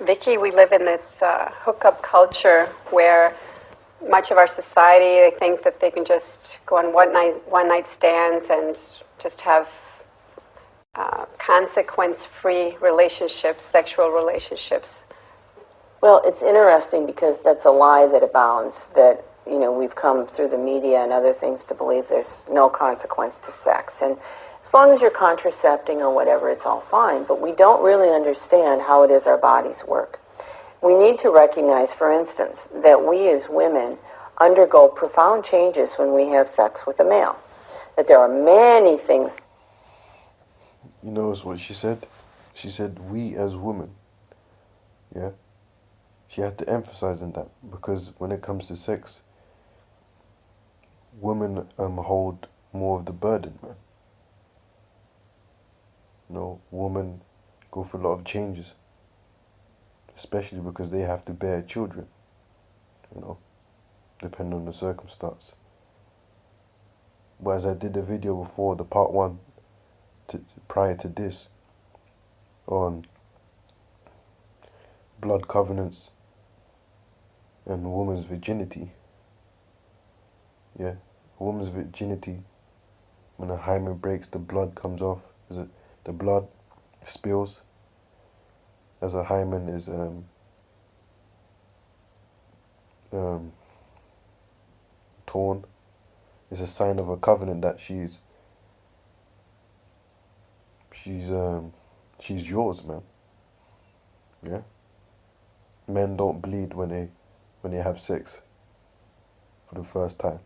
Vicky, we live in this hookup culture where much of our society, they think that they can just go on one night stands and just have consequence-free relationships, sexual relationships. Well, it's interesting because that's a lie that abounds, that, you know, we've come through the media and other things to believe there's no consequence to sex. And as long as you're contracepting or whatever, it's all fine. But we don't really understand how it is our bodies work. We need to recognize, for instance, that we as women undergo profound changes when we have sex with a male. That there are many things. You know what she said? She said, we as women. Yeah? She had to emphasize on that, because when it comes to sex, women hold more of the burden, man. You know, women go through a lot of changes, especially because they have to bear children, you know, depending on the circumstance. But as I did the video before, the part 1, prior to this, on blood covenants and woman's virginity. Yeah, a woman's virginity, when a hymen breaks, the blood comes off. The blood spills as a hymen is torn. It's a sign of a covenant that she's yours, man. Yeah. Men don't bleed when they have sex for the first time.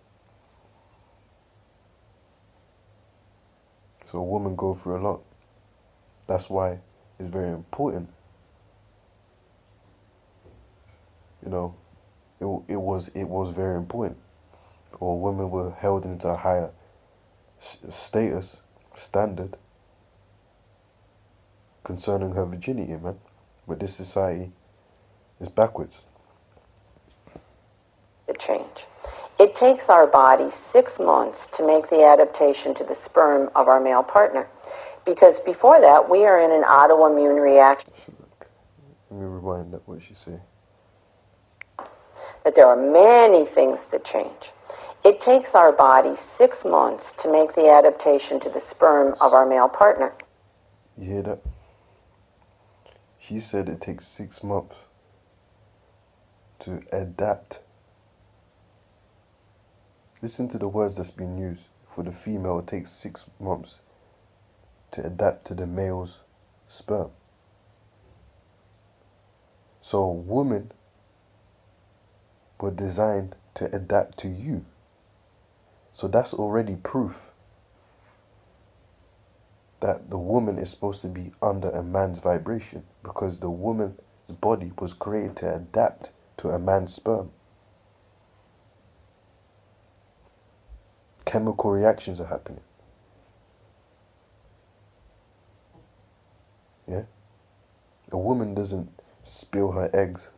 So a woman goes through a lot. That's why it's very important. You know, it was very important. Or women were held into a higher status, standard, concerning her virginity, man. But this society is backwards. The change. It takes our body 6 months to make the adaptation to the sperm of our male partner. Because before that, we are in an autoimmune reaction. Let me rewind that, what she said. That there are many things that change. It takes our body 6 months to make the adaptation to the sperm of our male partner. You hear that? She said it takes 6 months to adapt. Listen to the words that's been used. For the female, it takes 6 months to adapt to the male's sperm. So women were designed to adapt to you. So that's already proof that the woman is supposed to be under a man's vibration, because the woman's body was created to adapt to a man's sperm. Chemical reactions are happening. Yeah? A woman doesn't spill her eggs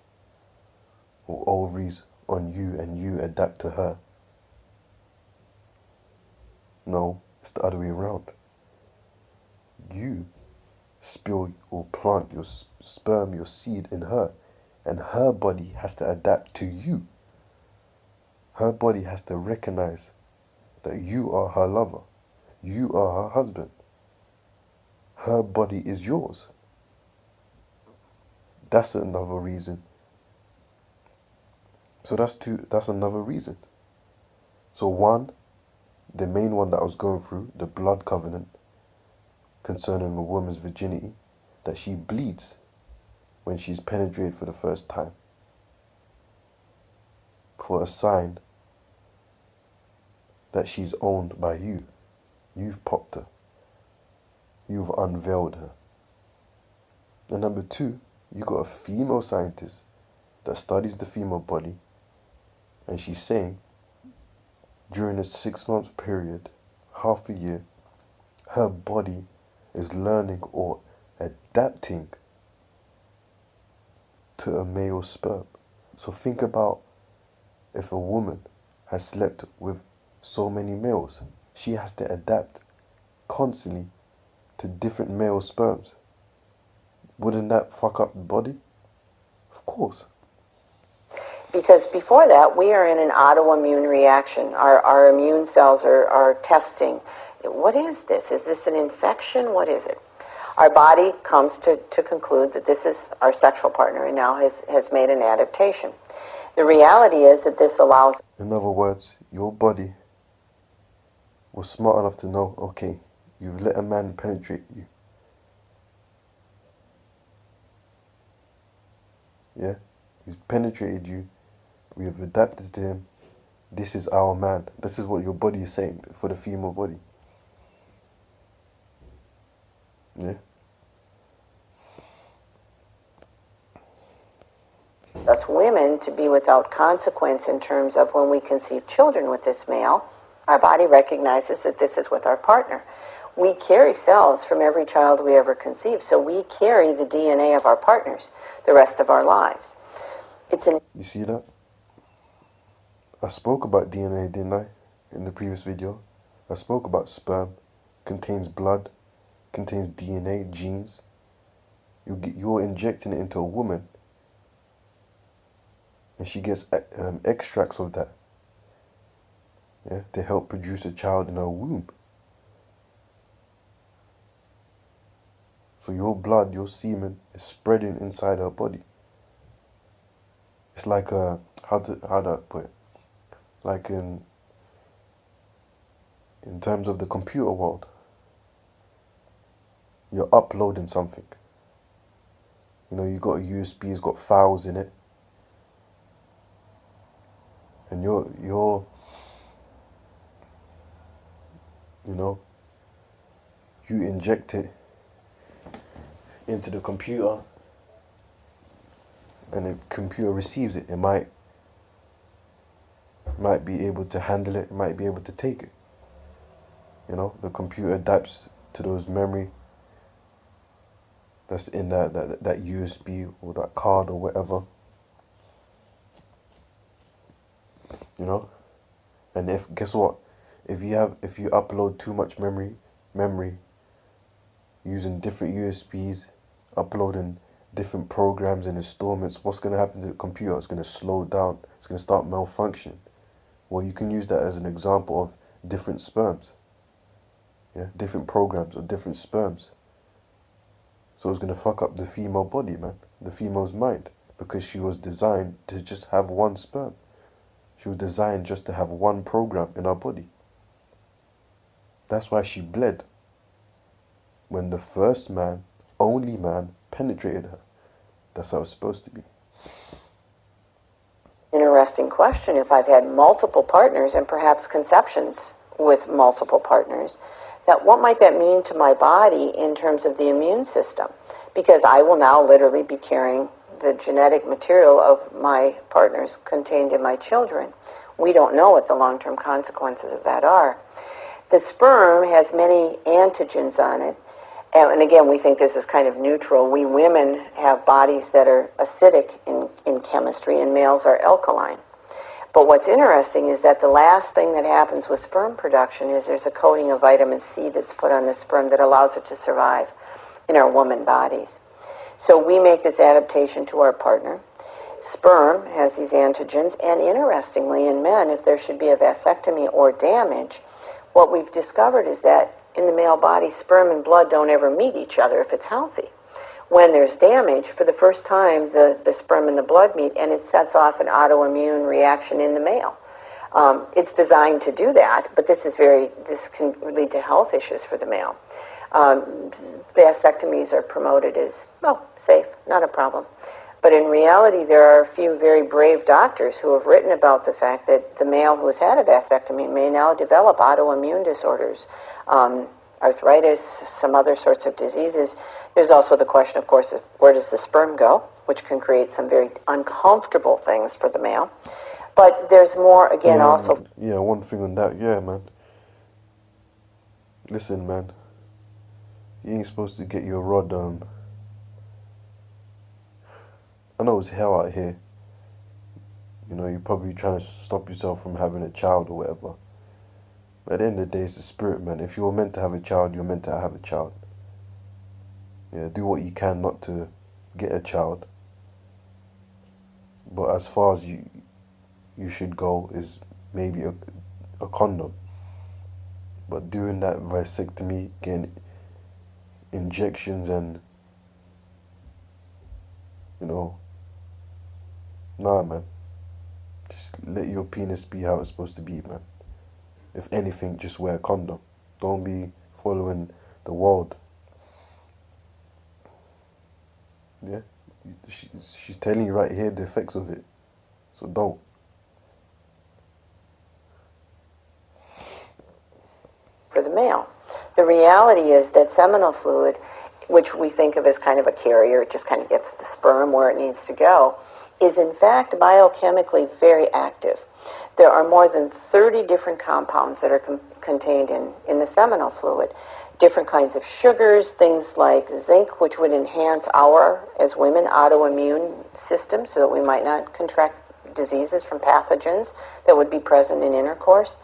or ovaries on you and you adapt to her. No, it's the other way around. You spill or plant your sperm, your seed in her, and her body has to adapt to you. Her body has to recognize that you are her lover. You are her husband. Her body is yours. That's another reason. So that's another reason. So one, the main one that I was going through, the blood covenant concerning a woman's virginity, that she bleeds when she's penetrated for the first time, for a sign that she's owned by you. You've popped her. You've unveiled her. And number two, you got a female scientist that studies the female body, and she's saying during a 6 month period, half a year, her body is learning or adapting to a male sperm. So think about if a woman has slept with so many males, she has to adapt constantly to different male sperms. Wouldn't that fuck up the body? course. Because before that, we are in an autoimmune reaction. Our immune cells are testing. What is this? Is this an infection? What is it? Our body comes to conclude that this is our sexual partner and now has made an adaptation. The reality is that this allows... In other words, your body was smart enough to know, okay, you've let a man penetrate you. Yeah? He's penetrated you. We have adapted to him. This is our man. This is what your body is saying for the female body. Yeah? Us women to be without consequence in terms of when we conceive children with this male, our body recognizes that this is with our partner. We carry cells from every child we ever conceive, so we carry the DNA of our partners the rest of our lives. You see that? I spoke about DNA, didn't I, in the previous video? I spoke about sperm, contains blood, contains DNA, genes. You're injecting it into a woman, and she gets extracts of that, yeah, to help produce a child in her womb. So your blood, your semen, is spreading inside her body. It's like how do I put it? Like in terms of the computer world, you're uploading something. You know, you got a USB, it's got files in it, and you're you know, you inject it into the computer, and the computer receives it. It might be able to handle it, might be able to take it. You know, the computer adapts to those memory that's in that USB or that card or whatever. You know? And guess what? If you upload too much memory using different USBs, uploading different programs and installments, what's going to happen to the computer? It's going to slow down. It's going to start malfunctioning. Well, you can use that as an example of different sperms. Yeah, different programs or different sperms. So it's going to fuck up the female body, man. The female's mind. Because she was designed to just have one sperm. She was designed just to have one program in her body. That's why she bled when the first man, only man, penetrated her. That's how it's supposed to be. Interesting question. If I've had multiple partners and perhaps conceptions with multiple partners, what might that mean to my body in terms of the immune system? Because I will now literally be carrying the genetic material of my partners contained in my children. We don't know what the long-term consequences of that are. The sperm has many antigens on it. And again, we think this is kind of neutral. We women have bodies that are acidic in chemistry, and males are alkaline. But what's interesting is that the last thing that happens with sperm production is there's a coating of vitamin C that's put on the sperm that allows it to survive in our woman bodies. So we make this adaptation to our partner. Sperm has these antigens, and interestingly, in men, if there should be a vasectomy or damage, what we've discovered is that in the male body, sperm and blood don't ever meet each other if it's healthy. When there's damage, for the first time, the sperm and the blood meet, and it sets off an autoimmune reaction in the male. It's designed to do that, but this can lead to health issues for the male. Vasectomies are promoted as, safe, not a problem. But in reality, there are a few very brave doctors who have written about the fact that the male who has had a vasectomy may now develop autoimmune disorders, arthritis, some other sorts of diseases. There's also the question, of course, of where does the sperm go, which can create some very uncomfortable things for the male. But there's more, again, also... Yeah, one thing on that, yeah, man. Listen, man. You ain't supposed to get your rod, I know it's hell out here. You know, you're probably trying to stop yourself from having a child or whatever. But at the end of the day, it's the spirit, man. If you're meant to have a child, you're meant to have a child. Yeah, do what you can not to get a child. But as far as you should go is maybe a condom. But doing that vasectomy, getting injections and, nah, man. Just let your penis be how it's supposed to be, man. If anything, just wear a condom. Don't be following the world. Yeah? She's telling you right here the effects of it. So don't. For the male. The reality is that seminal fluid, which we think of as kind of a carrier, it just kind of gets the sperm where it needs to go, is in fact biochemically very active. There are more than 30 different compounds that are contained in the seminal fluid. Different kinds of sugars, things like zinc, which would enhance our, as women, autoimmune system so that we might not contract diseases from pathogens that would be present in intercourse.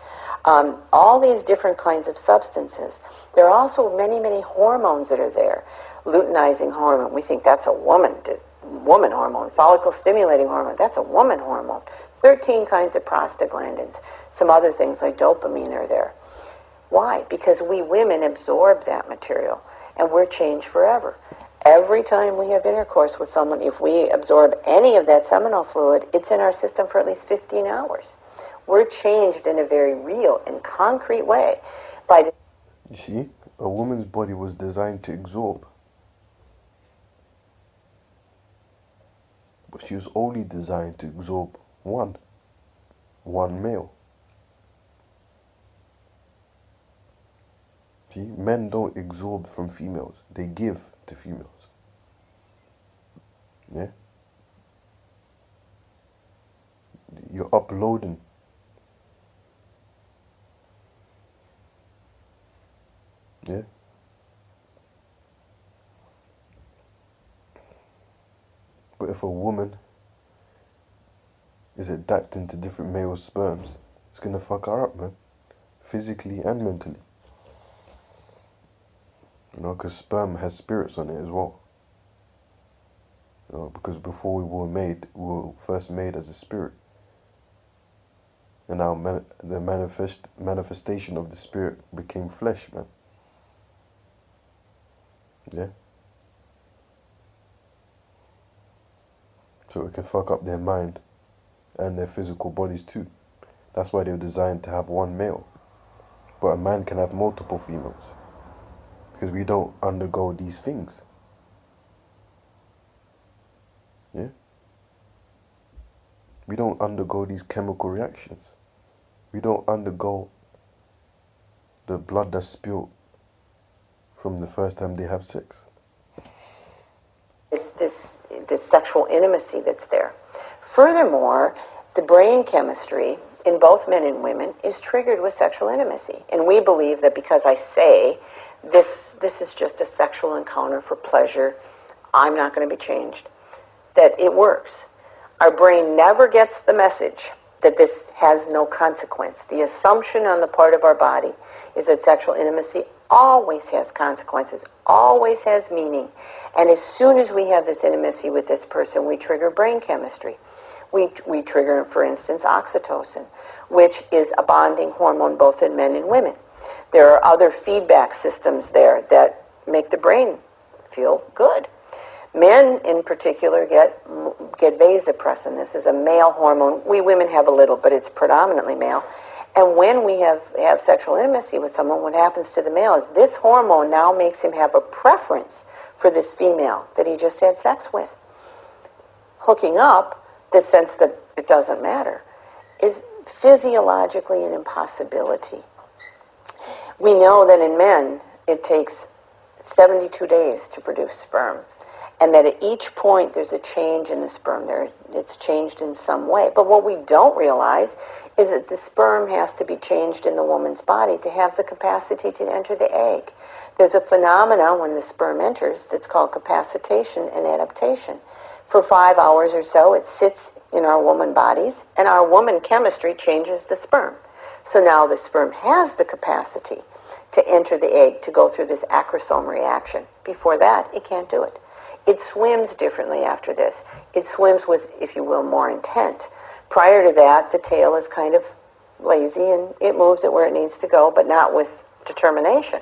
All these different kinds of substances. There are also many, many hormones that are there. Luteinizing hormone, we think that's a woman hormone. Follicle stimulating hormone, that's a woman hormone. 13 kinds of prostaglandins. Some other things like dopamine are there. Why? Because we women absorb that material and we're changed forever. Every time we have intercourse with someone, if we absorb any of that seminal fluid, it's in our system for at least 15 hours. We're changed in a very real and concrete way by the... You see, a woman's body was designed to absorb. But she was only designed to absorb one male. See, men don't absorb from females. They give to females. Yeah? You're uploading. Yeah? But if a woman is adapting to different male sperms, it's gonna fuck her up, man. Physically and mentally. Because sperm has spirits on it as well. Because before we were first made as a spirit. And now the manifestation of the spirit became flesh, man. Yeah? So it can fuck up their mind and their physical bodies too. That's why they were designed to have one male. But a man can have multiple females. Because we don't undergo these things. Yeah? We don't undergo these chemical reactions. We don't undergo the blood that's spilled from the first time they have sex. This sexual intimacy that's there. Furthermore, the brain chemistry in both men and women is triggered with sexual intimacy. And we believe that because I say, this is just a sexual encounter for pleasure, I'm not going to be changed, that it works. Our brain never gets the message that this has no consequence. The assumption on the part of our body is that sexual intimacy always has consequences, always has meaning. And as soon as we have this intimacy with this person, we trigger brain chemistry. We trigger, for instance, oxytocin, which is a bonding hormone both in men and women. There are other feedback systems there that make the brain feel good. Men, in particular, get vasopressin. This is a male hormone. We women have a little, but it's predominantly male. And when we have sexual intimacy with someone, what happens to the male is this hormone now makes him have a preference for this female that he just had sex with. Hooking up, the sense that it doesn't matter, is physiologically an impossibility. We know that in men, it takes 72 days to produce sperm. And that at each point there's a change in the sperm. It's changed in some way. But what we don't realize is that the sperm has to be changed in the woman's body to have the capacity to enter the egg. There's a phenomenon when the sperm enters that's called capacitation and adaptation. For 5 hours or so, it sits in our woman bodies, and our woman chemistry changes the sperm. So now the sperm has the capacity to enter the egg, to go through this acrosome reaction. Before that, it can't do it. it swims differently after this. It swims with, if you will, more intent. Prior to that, the tail is kind of lazy and it moves it where it needs to go, but not with determination.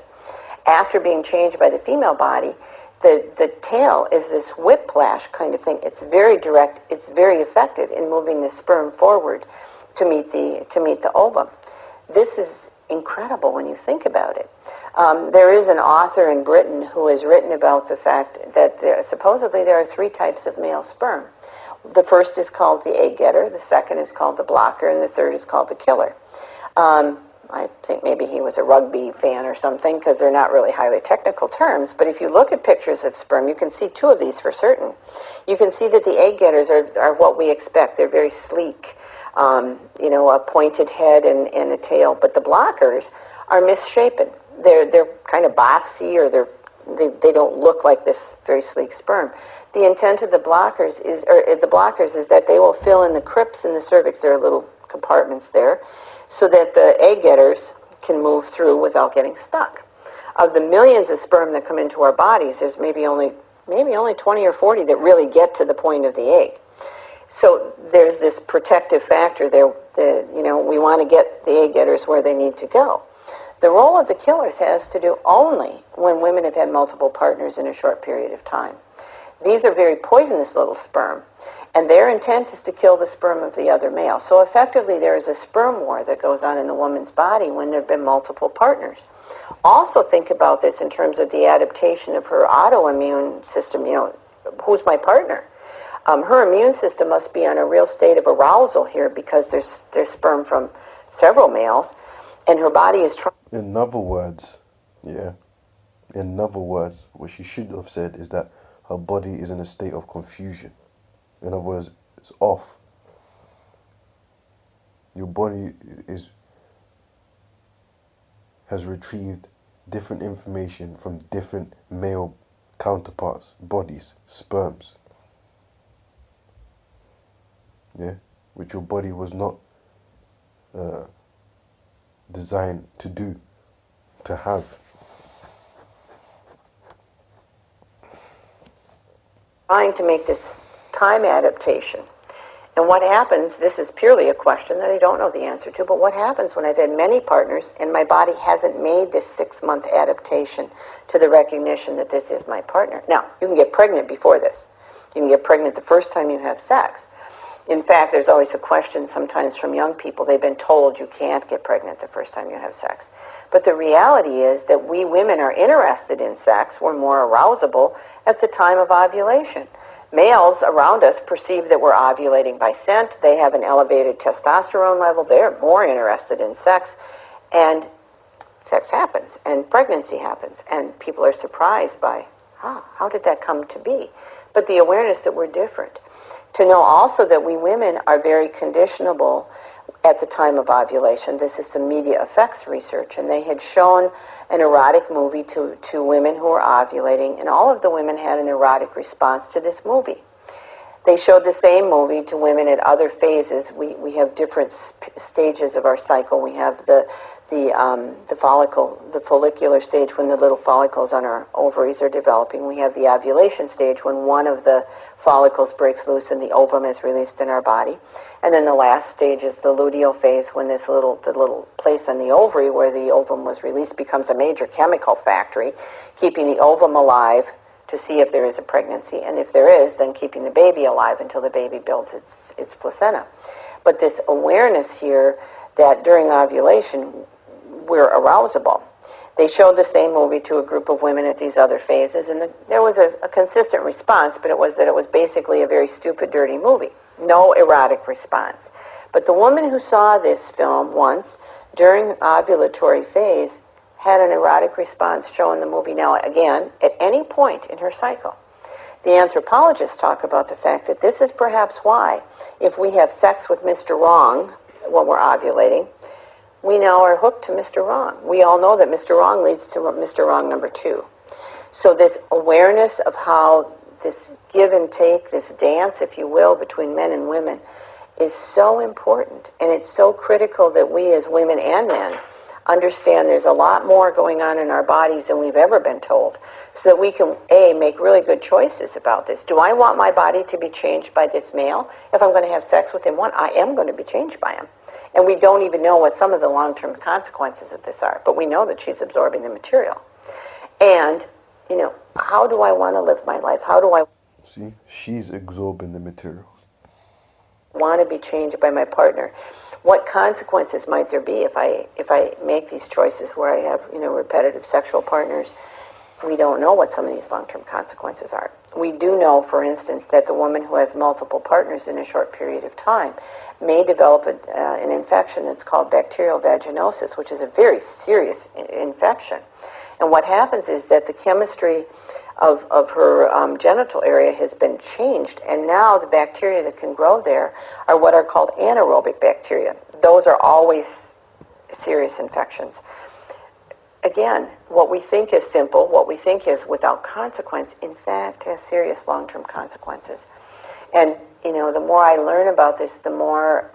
After being changed by the female body, the tail is this whiplash kind of thing. It's very direct. It's very effective in moving the sperm forward to meet the ovum. This is incredible when you think about it. There is an author in Britain who has written about the fact that supposedly there are 3 types of male sperm. The first is called the egg getter, the second is called the blocker, and the third is called the killer. I think maybe he was a rugby fan or something, because they're not really highly technical terms, but if you look at pictures of sperm, you can see 2 of these for certain. You can see that the egg getters are what we expect. They're very sleek, a pointed head and a tail, but the blockers are misshapen. They're kind of boxy, or they don't look like this very sleek sperm. The intent of the blockers is that they will fill in the crypts in the cervix. There are little compartments there, so that the egg getters can move through without getting stuck. Of the millions of sperm that come into our bodies, there's maybe only 20 or 40 that really get to the point of the egg. So there's this protective factor there. We want to get the egg getters where they need to go. The role of the killers has to do only when women have had multiple partners in a short period of time. These are very poisonous little sperm, and their intent is to kill the sperm of the other male. So effectively there is a sperm war that goes on in the woman's body when there have been multiple partners. Also think about this in terms of the adaptation of her autoimmune system. Who's my partner? Her immune system must be on a real state of arousal here, because there's sperm from several males, and her body is trying. In other words, what she should have said is that her body is in a state of confusion. In other words, it's off. Your body has retrieved different information from different male counterparts, bodies, sperms. Which your body was not designed to do, to have. Trying to make this time adaptation. And what happens, this is purely a question that I don't know the answer to, but what happens when I've had many partners and my body hasn't made this 6-month adaptation to the recognition that this is my partner? Now, you can get pregnant before this. You can get pregnant the first time you have sex. In fact, there's always a question sometimes from young people. They've been told you can't get pregnant the first time you have sex. But the reality is that we women are interested in sex. We're more arousable at the time of ovulation. Males around us perceive that we're ovulating by scent. They have an elevated testosterone level. They're more interested in sex. And sex happens, and pregnancy happens. And people are surprised by, how did that come to be? But the awareness that we're different. To know also that we women are very conditionable at the time of ovulation. This is some media effects research, and they had shown an erotic movie to women who were ovulating, and all of the women had an erotic response to this movie. They showed the same movie to women at other phases. We have different stages of our cycle. We have the follicular stage, when the little follicles on our ovaries are developing. We have the ovulation stage, when one of the follicles breaks loose and the ovum is released in our body. And then the last stage is the luteal phase, when the little place on the ovary where the ovum was released becomes a major chemical factory, keeping the ovum alive to see if there is a pregnancy, and if there is, then keeping the baby alive until the baby builds its placenta. But this awareness here that during ovulation we're arousable. They showed the same movie to a group of women at these other phases, and there was a consistent response, but it was basically a very stupid, dirty movie. No erotic response. But the woman who saw this film once during ovulatory phase had an erotic response shown in the movie. Now, again, at any point in her cycle. The anthropologists talk about the fact that this is perhaps why, if we have sex with Mr. Wrong when we're ovulating, we now are hooked to Mr. Wrong. We all know that Mr. Wrong leads to Mr. Wrong number 2. So this awareness of how this give and take, this dance, if you will, between men and women is so important, and it's so critical that we as women and men understand there's a lot more going on in our bodies than we've ever been told, so that we can, A, make really good choices about this. Do I want my body to be changed by this male? If I'm going to have sex with him, I am going to be changed by him. And we don't even know what some of the long-term consequences of this are, but we know that she's absorbing the material. And, how do I want to live my life? How do I... See, she's absorbing the material. Want to be changed by my partner? What consequences might there be if I make these choices where I have repetitive sexual partners? We don't know what some of these long-term consequences are. We do know, for instance, that the woman who has multiple partners in a short period of time may develop an infection that's called bacterial vaginosis, which is a very serious infection. And what happens is that the chemistry of her genital area has been changed, and now the bacteria that can grow there are what are called anaerobic bacteria. Those are always serious infections. Again, what we think is simple, what we think is without consequence, in fact has serious long-term consequences. And, the more I learn about this, the more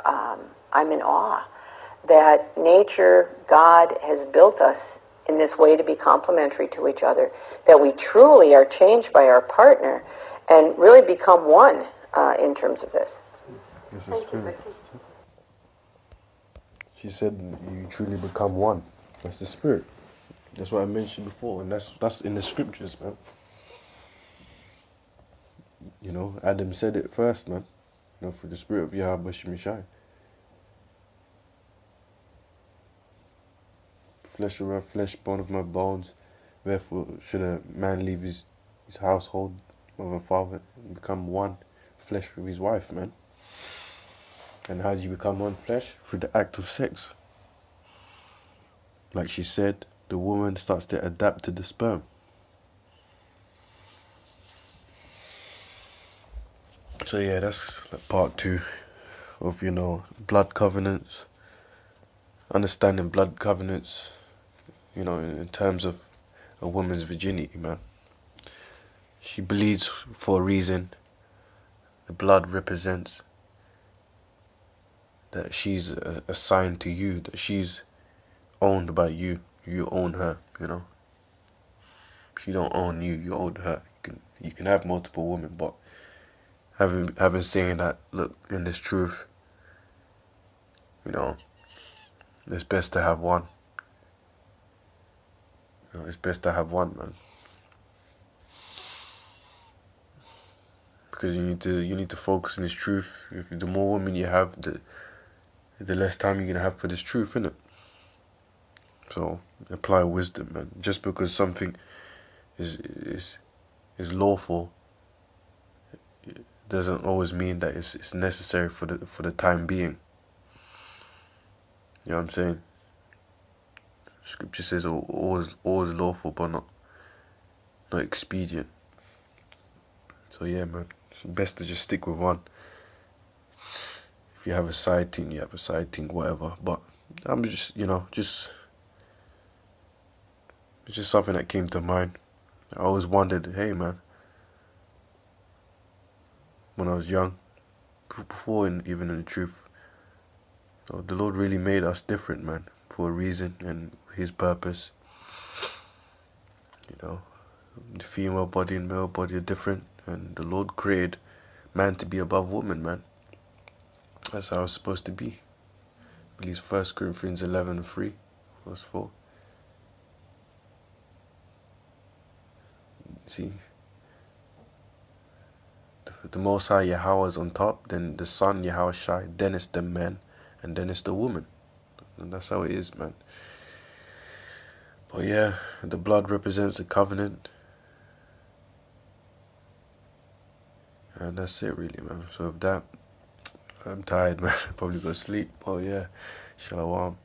I'm in awe that nature, God, has built us in this way to be complementary to each other, that we truly are changed by our partner and really become one in terms of this. Yes, it's spirit. She said you truly become one. That's the spirit. That's what I mentioned before, and that's in the scriptures, man. Adam said it first, man. For the spirit of Yahweh Shemishai. Flesh of my flesh, bone of my bones. Therefore should a man leave his household, mother and father, and become one flesh with his wife, man. And how do you become one flesh? Through the act of sex. Like she said, the woman starts to adapt to the sperm. So yeah, that's like part 2 of, blood covenants. Understanding blood covenants, in terms of a woman's virginity, man. She bleeds for a reason. The blood represents that she's assigned to you, that she's owned by you. You own her, She don't own you, you own her. You can have multiple women, but having saying that, look, in this truth, it's best to have one. It's best to have one, man. Because you need to focus on this truth. The more women you have, the less time you're gonna have for this truth, innit? So apply wisdom, man. Just because something is lawful, it doesn't always mean that it's necessary for the time being. You know what I'm saying? Scripture says all is lawful, but not expedient. So yeah, man, it's best to just stick with one. If you have a side thing, you have a side thing, whatever. But I'm just, it's just something that came to mind. I always wondered, hey, man, when I was young, before even in the truth, the Lord really made us different, man, for a reason and His purpose. The female body and male body are different, and the Lord created man to be above woman, man. That's how it's supposed to be. I believe 1 Corinthians 11:3, verse 4. See, the Most High Yahweh is on top, then the Son Yahweh Shai, then it's the man, and then it's the woman. And that's how it is, man. But yeah, the blood represents a covenant. And that's it, really, man. So with that, I'm tired, man. Probably go to sleep. Oh yeah, Shalom.